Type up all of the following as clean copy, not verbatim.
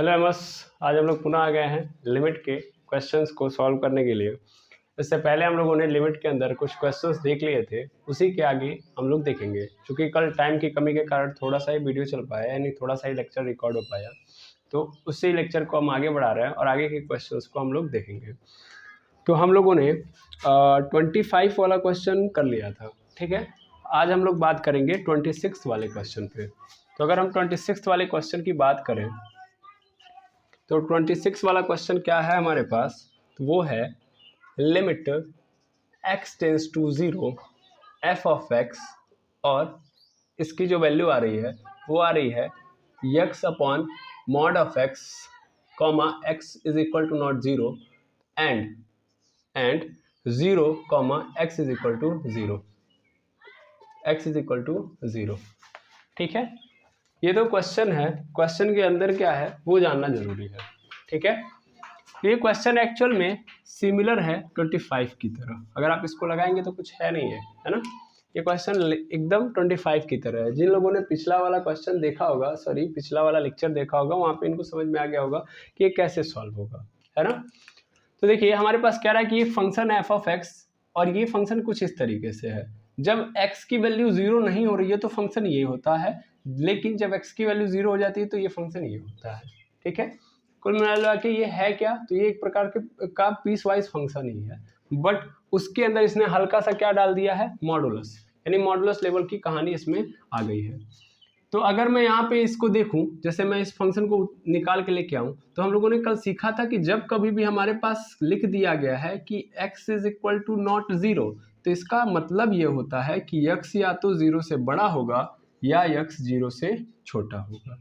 Hello AIIMS, आज हम लोग पुनः आ गए हैं लिमिट के क्वेश्चंस को सॉल्व करने के लिए। इससे पहले हम लोगों ने लिमिट के अंदर कुछ क्वेश्चंस देख लिए थे, उसी के आगे हम लोग देखेंगे। क्योंकि कल टाइम की कमी के कारण थोड़ा सा ही वीडियो चल पाया, यानी थोड़ा सा ही लेक्चर रिकॉर्ड हो पाया, तो उसी लेक्चर को हम आगे बढ़ा रहे हैं और आगे के क्वेश्चंस को हम लोग देखेंगे। तो हम लोगों ने 25 वाला क्वेश्चन कर लिया था, ठीक है। आज हम लोग बात करेंगे 26 वाले क्वेश्चन पे। तो अगर हम 26 वाले क्वेश्चन की बात करें तो 26 वाला क्वेश्चन क्या है हमारे पास, तो वो है limit x tends to 0 f of x, और इसकी जो वैल्यू आ रही है वो आ रही है x upon mod of x comma x is equal to not 0 and 0 comma x is equal to 0, x is equal to 0, ठीक है। ये तो क्वेश्चन है, क्वेश्चन के अंदर क्या है वो जानना जरूरी है, ठीक है। ये क्वेश्चन एक्चुअल में सिमिलर है 25 की तरह, अगर आप इसको लगाएंगे तो कुछ है नहीं है ना। ये क्वेश्चन एकदम 25 की तरह है। जिन लोगों ने पिछला वाला क्वेश्चन देखा होगा, सॉरी पिछला वाला लेक्चर देखा होगा, वहाँ पे इनको समझ में आ गया होगा कि ये कैसे सॉल्व होगा, है ना। तो देखिए हमारे पास क्या रहा है कि ये फंक्शन है एफ ऑफ एक्स, और ये फंक्शन कुछ इस तरीके से है। जब x की वैल्यू 0 नहीं हो रही है तो फंक्शन ये होता है, लेकिन जब x की वैल्यू 0 हो जाती है तो ये फंक्शन ये होता है, ठीक है। कुल मिला के ये है क्या, तो ये एक प्रकार के का पीस वाइज फंक्शन ही है, बट उसके अंदर इसने हल्का सा क्या डाल दिया है, मॉडुलस, यानी मॉडुलस लेवल की कहानी इसमें आ गई है। तो अगर मैं यहाँ पे इसको देखूं, जैसे मैं इस फंक्शन को निकाल के लेके आऊं, तो हम लोगों ने कल सीखा था कि जब कभी भी हमारे पास लिख दिया गया है कि x is equal to not 0, तो इसका मतलब ये होता है कि x या तो 0 से बड़ा होगा या x 0 से छोटा होगा।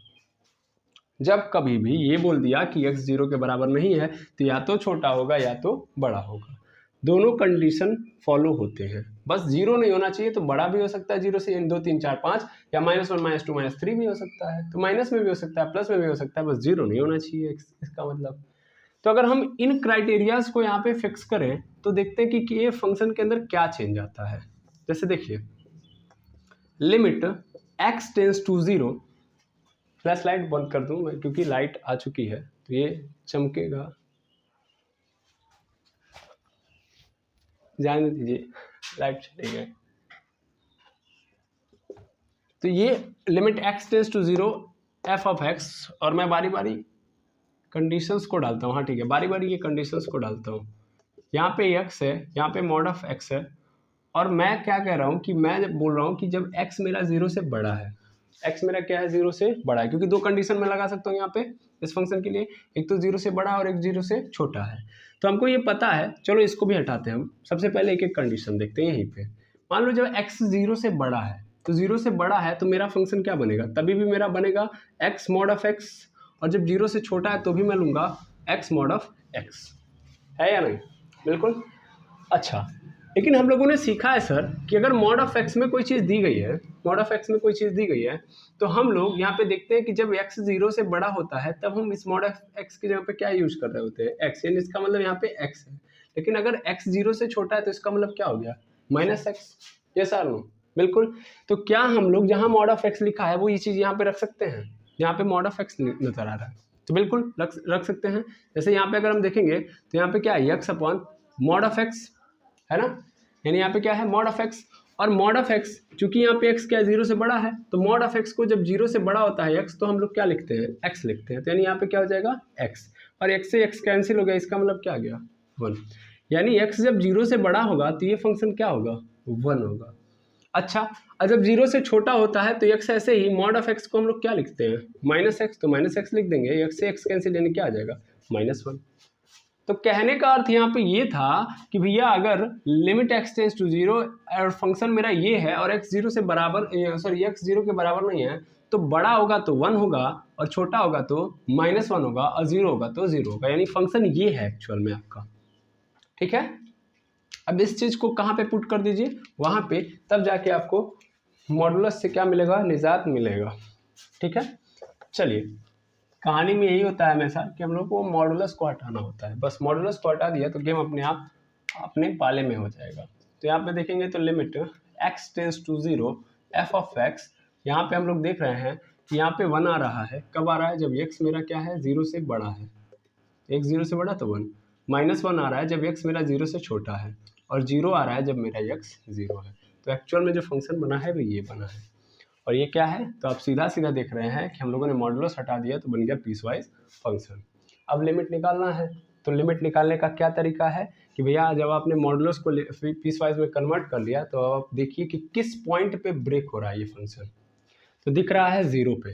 जब कभी भी ये बोल दिया कि x 0 के बराबर नहीं है तो या तो छोटा होगा या तो बड़ा होगा, दोनों कंडीशन फॉलो होते हैं। बस 0 नहीं होना चाहिए, तो बड़ा भी हो सकता है 0 से, 2 3 4 5, या -1 -2 -3 भी हो सकता है, तो माइनस में भी हो सकता है, प्लस में भी हो सकता है, बस 0 नहीं होना चाहिए इसका मतलब। तो अगर हम इन क्राइटेरियाज को यहाँ पे फिक्स करें तो देखते हैं कि ये फंक्शन के अंदर क्या चेंज आता है। जैसे देखिए limit x tends to 0, flash light बंद कर दूं मैं क्योंकि लाइट आ चुकी है तो ये चमकेगा, जाने दीजिए, लाइट चली गई। तो ये limit x tends to 0 f of x, और मैं बारी बारी कंडीशंस को डालता हूँ, हाँ ठीक है, बारी बारी ये कंडीशंस को डालता हूँ। यहाँ पे x है, यहाँ पे मॉड ऑफ x है, और मैं क्या कह रहा हूँ कि मैं जब बोल रहा हूँ कि जब x मेरा 0 से बड़ा है, x मेरा क्या है 0 से बड़ा है, क्योंकि दो कंडीशन मैं लगा सकता हूँ यहाँ पे इस फंक्शन के लिए, एक तो 0 से बड़ा और एक 0 से छोटा है। तो हमको ये पता है, चलो इसको भी हटाते हैं हम। सबसे पहले एक एक कंडीशन देखते हैं यहीं पे। मान लो जब x 0 से बड़ा है, तो 0 से बड़ा है तो मेरा फंक्शन क्या बनेगा, तभी भी मेरा बनेगा x मॉड ऑफ x, और जब 0 से छोटा है तो भी मैं लूंगा x मॉड ऑफ x, है या नहीं, बिल्कुल। अच्छा, लेकिन हम लोगों ने सीखा है सर कि अगर मॉड ऑफ एक्स में कोई चीज़ दी गई है, मॉड ऑफ एक्स में कोई चीज़ दी गई है, तो हम लोग यहाँ पे देखते हैं कि जब x 0 से बड़ा होता है तब हम इस मॉड ऑफ एक्स की जगह पे क्या यूज कर रहे होते हैं, x, यानी इसका मतलब यहाँ पे x है। लेकिन अगर x 0 से छोटा है तो इसका मतलब क्या हो गया, -x, ये सर नो, बिल्कुल। तो क्या हम लोग जहाँ मॉड ऑफ एक्स लिखा है वो ये चीज़ यहाँ पे रख सकते हैं, यहाँ पे मॉड ऑफ एक्स नजर आ रहा है तो बिल्कुल रख सकते हैं। जैसे यहाँ पे अगर हम देखेंगे तो यहाँ पे क्या है, x upon mod of x, है ना, यानी यहाँ पे क्या है मॉड ऑफ एक्स, और मॉड ऑफ एक्स चूंकि यहाँ पे x क्या 0 से बड़ा है, तो मॉड ऑफ x को जब 0 से बड़ा होता है x, तो हम लोग क्या लिखते हैं, x लिखते हैं, तो यानी यहाँ पे क्या हो जाएगा x, और x से x कैंसिल हो गया, इसका मतलब क्या आ गया 1, यानी x जब 0 से बड़ा होगा तो ये फंक्शन क्या होगा 1 होगा। अच्छा, और जब 0 से छोटा होता है तो x ऐसे ही मॉड ऑफ x को हम लोग क्या लिखते हैं -x, तो -x लिख देंगे, x से x कैंसिल यानी क्या आ जाएगा -1। तो कहने का अर्थ यहाँ पे ये था कि भैया अगर लिमिट x टेंस टू 0 और फंक्शन मेरा ये है और x 0 से बराबर, सॉरी x 0 के बराबर नहीं है, तो बड़ा होगा तो 1 होगा और छोटा होगा तो -1 होगा और 0 होगा तो 0 होगा, यानी फंक्शन ये है एक्चुअल में आपका, ठीक है। अब इस चीज को कहाँ पे पुट कर दीजिए, वहां पे, तब जाके आपको मॉडुलस से क्या मिलेगा, निजात मिलेगा, ठीक है। चलिए, कहानी में यही होता है हमेशा कि हम लोग को मॉडुलस को हटाना होता है, बस मॉडुलस को हटा दिया तो गेम अपने आप अपने पाले में हो जाएगा। तो यहाँ पे देखेंगे तो limit x tends to 0 f of x, यहाँ पे हम लोग देख रहे हैं यहाँ पे 1 आ रहा है, कब आ रहा है? जब x मेरा क्या है, 0 से बड़ा है। x 0 से बड़ा तो 1। -1 आ रहा है जब x मेरा 0 से छोटा है, और 0 आ रहा है जब मेरा x 0 है। तो एक्चुअल में जो फंक्शन बना है वो ये बना है। और ये क्या है? तो आप सीधा सीधा देख रहे हैं कि हम लोगों ने मॉडुलस हटा दिया तो बन गया पीसवाइज फंक्शन। अब लिमिट निकालना है, तो लिमिट निकालने का क्या तरीका है कि भैया जब आपने मॉडुलस को पीसवाइज में कन्वर्ट कर लिया तो आप देखिए कि किस पॉइंट पे ब्रेक हो रहा है ये फंक्शन। तो दिख रहा है 0 पे,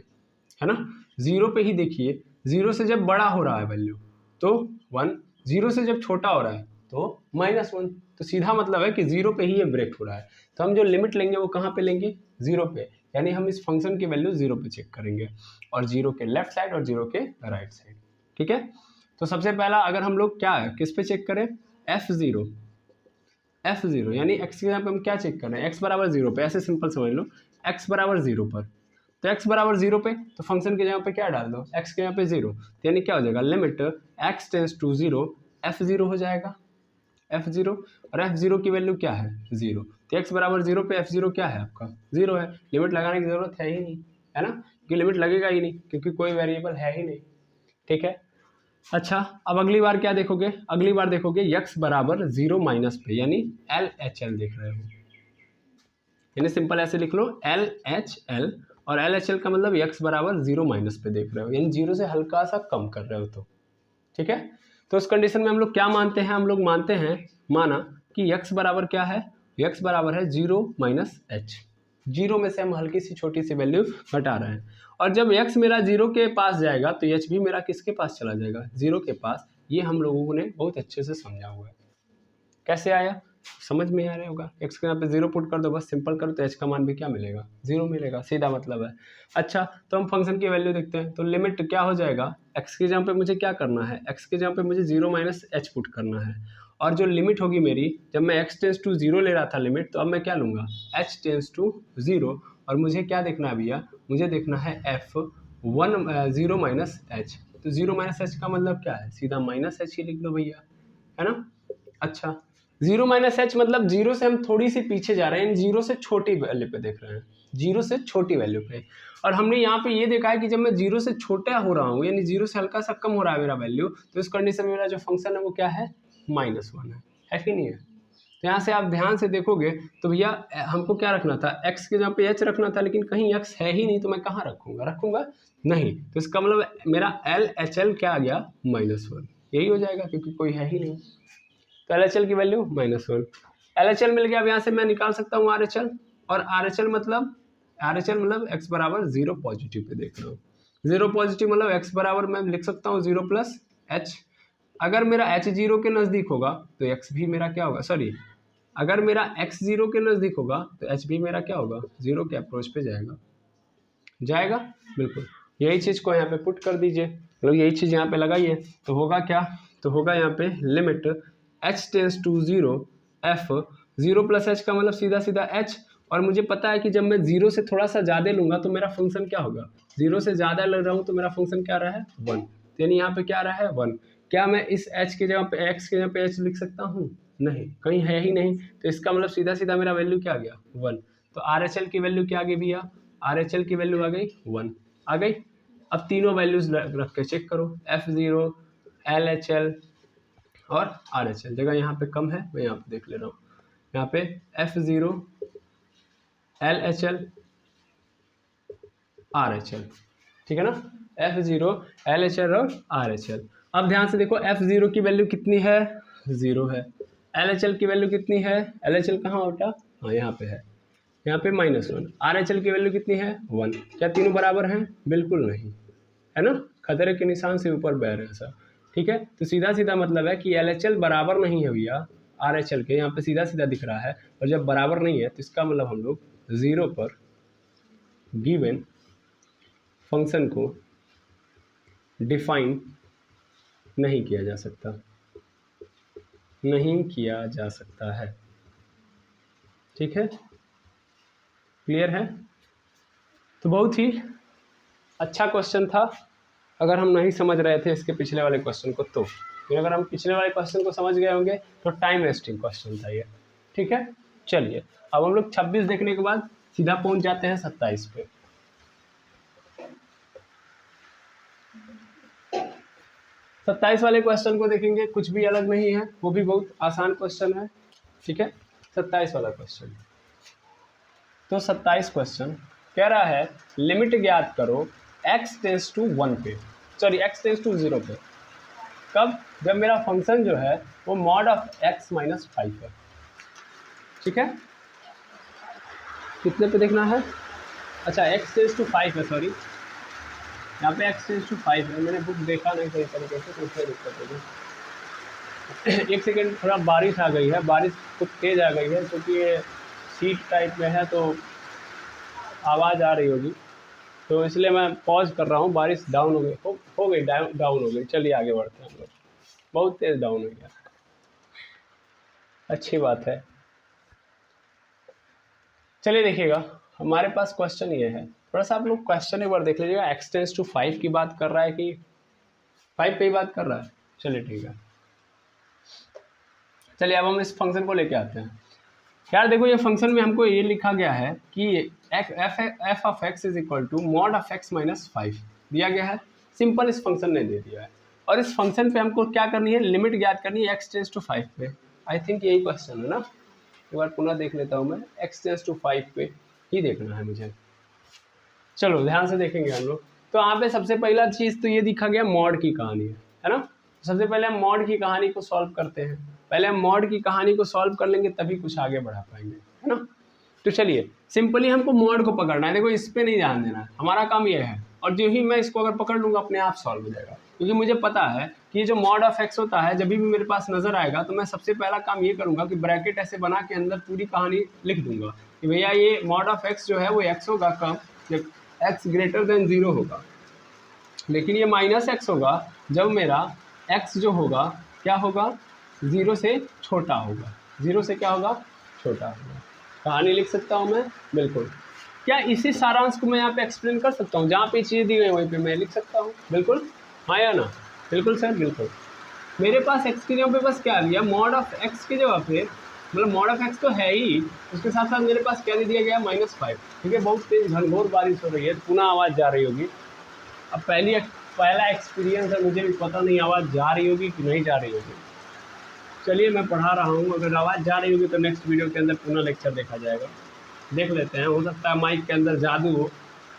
है ना? 0 पे ही देखिए, 0 से जब बड़ा हो रहा है वैल्यू तो 1, 0 से जब छोटा हो रहा है तो -1। तो सीधा मतलब है कि 0 पे ही ये ब्रेक हो रहा है। तो हम जो लिमिट लेंगे वो कहाँ पे लेंगे? 0 पे। यानी हम इस फंक्शन की वैल्यू 0 पे चेक करेंगे, और 0 के लेफ्ट साइड और 0 के राइट साइड। ठीक है? तो सबसे पहला अगर हम लोग क्या है, किस पे चेक करें? f0 यानी x के यहाँ पे हम क्या चेक कर रहे हैं? x बराबर 0 पे, ऐसे सिंपल समझ लो, x बराबर 0 पर। तो x बराबर 0 पे तो फंक्शन के जगह पे क्या डाल दो? x के यहाँ पे 0, तो यानी क्या हो जाएगा? Limit x tends to 0 f0 हो जाएगा, f0। और f0 की वैल्यू क्या है? 0। तो x बराबर 0 पे f0 क्या है आपका? 0 है। लिमिट लगाने की जरूरत है ही नहीं, है ना? क्योंकि लिमिट लगेगा ही नहीं, क्योंकि कोई वेरिएबल है ही नहीं। ठीक है? अच्छा, अब अगली बार क्या देखोगे? अगली बार देखोगे x बराबर 0 माइनस पे, यानी LHL देख रहे हो, यानी सिंपल ऐसे लिख लो LHL। और LHL का मतलब x बराबर 0 माइनस पे देख रहे हो, यानी 0 से हल्का सा कम कर रहे हो। तो ठीक है, तो उस कंडीशन में हम लोग क्या मानते हैं? हम लोग मानते हैं, माना कि x बराबर क्या है? x बराबर है 0 माइनस h। 0 में से हम हल्की सी छोटी सी वैल्यू घटा रहे हैं, और जब x मेरा 0 के पास जाएगा तो h भी मेरा किसके पास चला जाएगा? 0 के पास। ये हम लोगों ने बहुत अच्छे से समझा हुआ है। कैसे आया? समझ में आ रहा होगा। x के यहाँ पे 0 पुट कर दो, बस सिंपल करो, तो h का मान भी क्या मिलेगा? 0 मिलेगा, सीधा मतलब है। अच्छा, तो हम फंक्शन की वैल्यू देखते हैं। तो लिमिट क्या हो जाएगा? x के जहाँ पे मुझे क्या करना है? x के जहाँ पे मुझे 0 माइनस h पुट करना है, और जो लिमिट होगी मेरी, जब मैं x टेंस टू 0 ले रहा था लिमिट, तो अब मैं क्या लूँगा? h tends to 0। और मुझे क्या देखना है भैया? मुझे देखना है f 0 माइनस h। तो 0 माइनस h का मतलब क्या है? सीधा माइनस h ही लिख लो भैया, है ना? अच्छा, 0 माइनस एच मतलब 0 से हम थोड़ी सी पीछे जा रहे हैं, 0 से छोटी वैल्यू पे देख रहे हैं, 0 से छोटी वैल्यू पे। और हमने यहाँ पे ये देखा है कि जब मैं 0 से छोटा हो रहा हूँ, यानी 0 से हल्का सा कम हो रहा है मेरा वैल्यू, तो इस कंडीशन में मेरा जो फंक्शन है वो क्या है? -1 है कि नहीं है? तो यहाँ से आप ध्यान से देखोगे तो भैया हमको क्या रखना था? x के जहाँ पे h रखना था, लेकिन कहीं x है ही नहीं, तो मैं कहाँ रखूंगा नहीं। तो इसका मतलब मेरा LHL क्या आ गया? -1। यही हो जाएगा, क्योंकि कोई है ही नहीं। तो LHL की वैल्यू -1। LHL मिल गया। अब यहाँ से मैं निकाल सकता हूँ RHL, और RHL मतलब x बराबर 0 पॉजिटिव पे देख रहा हूँ। 0 पॉजिटिव मतलब x बराबर मैं लिख सकता हूँ 0 प्लस h। अगर मेरा h 0 के नज़दीक होगा तो x भी मेरा क्या होगा? सॉरी, अगर मेरा x 0 के नज़दीक होगा तो h भी मेरा क्या होगा? 0 के अप्रोच पे जाएगा। बिल्कुल यही चीज़ को यहाँ पे पुट कर दीजिए, मतलब यही चीज़ यहाँ पे लगाइए, तो होगा क्या? तो होगा यहाँ पे limit h tends to 0 f 0 plus h का मतलब सीधा सीधा h। और मुझे पता है कि जब मैं 0 से थोड़ा सा ज़्यादा लूँगा तो मेरा फंक्शन क्या होगा? 0 से ज़्यादा ले रहा हूँ तो मेरा फंक्शन क्या आ रहा है? 1। यानी यहाँ पे क्या आ रहा है? 1। क्या मैं इस h के जगह पे x के जगह पे h लिख सकता हूँ? नहीं, कहीं है ही नहीं। तो इसका मतलब सीधा सीधा मेरा वैल्यू क्या आ गया? 1। तो RHL की वैल्यू क्या आ गई भैया? RHL की वैल्यू आ गई 1 आ गई। अब तीनों वैल्यूज रख के चेक करो, f0, LHL और RHL। जगह यहाँ पे कम है, मैं यहाँ पे देख ले रहा हूँ। यहाँ पे f0, LHL, RHL, ठीक है ना? f0, LHL और RHL। अब ध्यान से देखो, f0 की वैल्यू कितनी है? 0 है। LHL की वैल्यू कितनी है? LHL कहाँ होता? हाँ, यहाँ पे है, यहाँ पे -1। RHL की वैल्यू कितनी है? 1। क्या तीनों बराबर हैं? बिल्कुल नहीं, है ना? खतरे के निशान से ऊपर बह रहे हैं सर। ठीक है, तो सीधा सीधा मतलब है कि LHL बराबर नहीं है भैया RHL के, यहाँ पे सीधा सीधा दिख रहा है। और जब बराबर नहीं है तो इसका मतलब हम लोग 0 पर गिवन फंक्शन को डिफाइन नहीं किया जा सकता है। ठीक है, क्लियर है? तो बहुत ही अच्छा क्वेश्चन था। अगर हम नहीं समझ रहे थे इसके पिछले वाले क्वेश्चन को, तो अगर हम पिछले वाले क्वेश्चन को समझ गए होंगे तो टाइम वेस्टिंग क्वेश्चन था ये। ठीक है, चलिए अब हम लोग 26 देखने के बाद सीधा पहुंच जाते हैं 27 पे। 27 वाले क्वेश्चन को देखेंगे, कुछ भी अलग नहीं है, वो भी बहुत आसान क्वेश्चन है, ठीक है। 27 वाला क्वेश्चन, तो 27 क्वेश्चन कह रहा है लिमिट ज्ञात करो x टेंस टू 1 पे, सॉरी x टेंस टू 0 पे, कब? जब मेरा फंक्शन जो है वो मॉड ऑफ x माइनस 5 है, ठीक है। कितने पे देखना है? अच्छा x टेंस टू 5 है, सॉरी यहाँ पे x टेंस टू 5 है, मैंने बुक देखा नहीं सही तरीके से, तो उसमें दिक्कत होगी। एक सेकेंड, थोड़ा बारिश आ गई है, बारिश कुछ तेज़ आ गई है क्योंकि ये सीट टाइप में है तो आवाज़ आ रही होगी, तो इसलिए मैं पॉज कर रहा हूँ। बारिश डाउन हो गई, हो गई डाउन हो गई। चलिए आगे बढ़ते हैं हम लोग। बहुत तेज़ डाउन हो गया, अच्छी बात है। चलिए देखिएगा, हमारे पास क्वेश्चन ये है, थोड़ा सा आप लोग क्वेश्चन एक बार देख लीजिएगा। x टेंस टू 5 की बात कर रहा है कि 5 पे ही बात कर रहा है? चलिए ठीक है, चलिए अब हम इस फंक्शन को लेके आते हैं। यार देखो, ये फंक्शन में हमको ये लिखा गया है कि f of x is equal to mod of x minus 5 दिया गया है। सिंपल इस फंक्शन ने दे दिया है, और इस फंक्शन पे हमको क्या करनी है? लिमिट ज्ञात करनी है एक्स टेंस टू 5 पे। आई थिंक यही क्वेश्चन है ना, एक बार पुनः देख लेता हूँ मैं। एक्स टेंस टू 5 पे ही देखना है मुझे। चलो ध्यान से देखेंगे हम लोग। तो यहाँ पे सबसे पहला चीज़ तो ये दिखा गया मॉड की कहानी है ना। सबसे पहले हम मॉड की कहानी को सॉल्व करते हैं। पहले हम मॉड की कहानी को सॉल्व कर लेंगे तभी कुछ आगे बढ़ा पाएंगे, है ना। तो चलिए सिंपली हमको मॉड को पकड़ना है। देखो इस पर नहीं ध्यान देना है, हमारा काम ये है। और जो ही मैं इसको अगर पकड़ लूँगा अपने आप सॉल्व हो जाएगा, क्योंकि मुझे पता है कि जो मॉड ऑफ एक्स होता है जब भी मेरे पास नजर आएगा तो मैं सबसे पहला काम ये करूँगा कि ब्रैकेट ऐसे बना के अंदर पूरी कहानी लिख दूंगा कि भैया ये मॉड ऑफ एक्स जो है वो एक्स होगा कब? जब एक्स ग्रेटर देन 0 होगा। लेकिन ये माइनस एक्स होगा जब मेरा एक्स जो होगा क्या होगा? 0 से छोटा होगा। 0 से क्या होगा? छोटा होगा। कहानी लिख सकता हूँ मैं, बिल्कुल। क्या इसी सारांश को मैं यहाँ पे एक्सप्लेन कर सकता हूँ? जहाँ पे चीज़ दी गई वहीं पे मैं लिख सकता हूँ, बिल्कुल। हाँ या ना? बिल्कुल सर, बिल्कुल। मेरे पास एक्स की जगह पे बस क्या आ गया? मॉड ऑफ एक्स की जगह पे, मतलब मॉड ऑफ एक्स तो है ही, उसके साथ साथ मेरे पास क्या दे दिया गया? -5। ठीक है, बहुत तेज घनघोर बारिश हो रही है, पुनः आवाज़ जा रही होगी। अब पहला एक्सपीरियंस है, मुझे भी पता नहीं आवाज़ जा रही होगी कि नहीं जा रही होगी। चलिए मैं पढ़ा रहा हूँ, अगर आवाज़ जा रही होगी तो नेक्स्ट वीडियो के अंदर पुनः लेक्चर देखा जाएगा। देख लेते हैं, हो सकता है माइक के अंदर जादू हो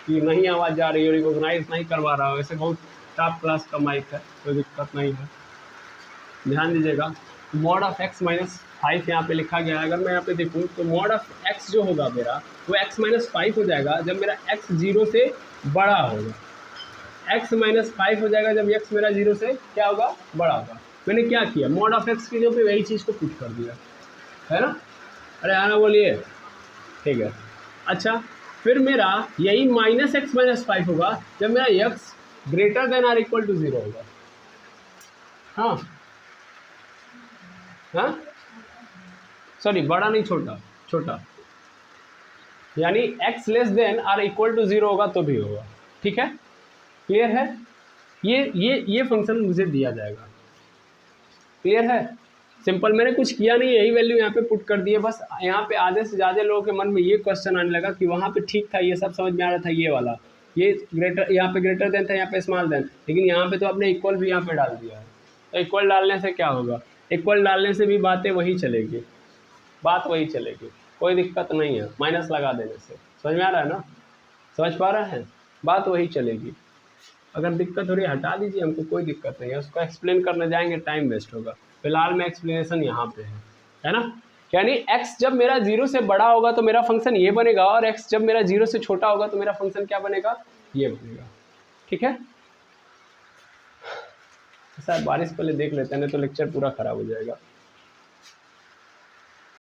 कि नहीं आवाज़ जा रही हो, रिकॉग्नाइज नहीं करवा रहा हो। ऐसे बहुत टॉप क्लास का माइक है, कोई दिक्कत नहीं है। ध्यान दीजिएगा, मॉड ऑफ एक्स माइनस 5 यहाँ पे लिखा गया है। अगर मैं यहाँ पे देखूँ तो मॉड ऑफ एक्स जो होगा मेरा वो एक्स माइनस 5 हो जाएगा जब मेरा एक्स 0 से बड़ा होगा। एक्स माइनस 5 हो जाएगा जब एक्स मेरा 0 से क्या होगा? बड़ा होगा। मैंने क्या किया? मॉड ऑफ एक्स की जगह पे वही चीज़ को पुट कर दिया, है ना। अरे हाँ ना, बोलिए, ठीक है। अच्छा, फिर मेरा यही माइनस एक्स माइनस 5 होगा जब मेरा x greater than or equal to 0 होगा। हाँ हाँ, सॉरी, बड़ा नहीं, छोटा, छोटा, यानी x less than or equal to 0 होगा तो भी होगा। ठीक है, क्लियर है? ये फंक्शन मुझे दिया जाएगा, क्लियर है? सिंपल, मैंने कुछ किया नहीं, यही वैल्यू यहाँ पे पुट कर दी है। बस यहाँ पे आधे से ज़्यादा लोगों के मन में ये क्वेश्चन आने लगा कि वहाँ पे ठीक था, ये सब समझ में आ रहा था, ये वाला, ये ग्रेटर, यहाँ पे ग्रेटर देन था, यहाँ पे स्मॉल देन, लेकिन यहाँ पे तो आपने इक्वल भी यहाँ पे डाल दिया है। तो इक्वल डालने से क्या होगा? इक्वल डालने से भी बातें वही चलेगी, बात वही चलेगी, कोई दिक्कत नहीं है माइनस लगा देने से। समझ में आ रहा है ना? समझ पा रहे हैं? बात वही चलेगी। अगर दिक्कत हो रही है हटा दीजिए, हमको कोई दिक्कत नहीं है। उसको एक्सप्लेन करने जाएंगे टाइम वेस्ट होगा। फिलहाल में एक्सप्लेनेशन यहाँ पे है ना। यानी x जब मेरा 0 से बड़ा होगा तो मेरा फंक्शन ये बनेगा, और x जब मेरा 0 से छोटा होगा तो मेरा फंक्शन क्या बनेगा? ये बनेगा। ठीक है, सर बारिश पहले देख लेते हैं, नहीं तो लेक्चर पूरा खराब हो जाएगा।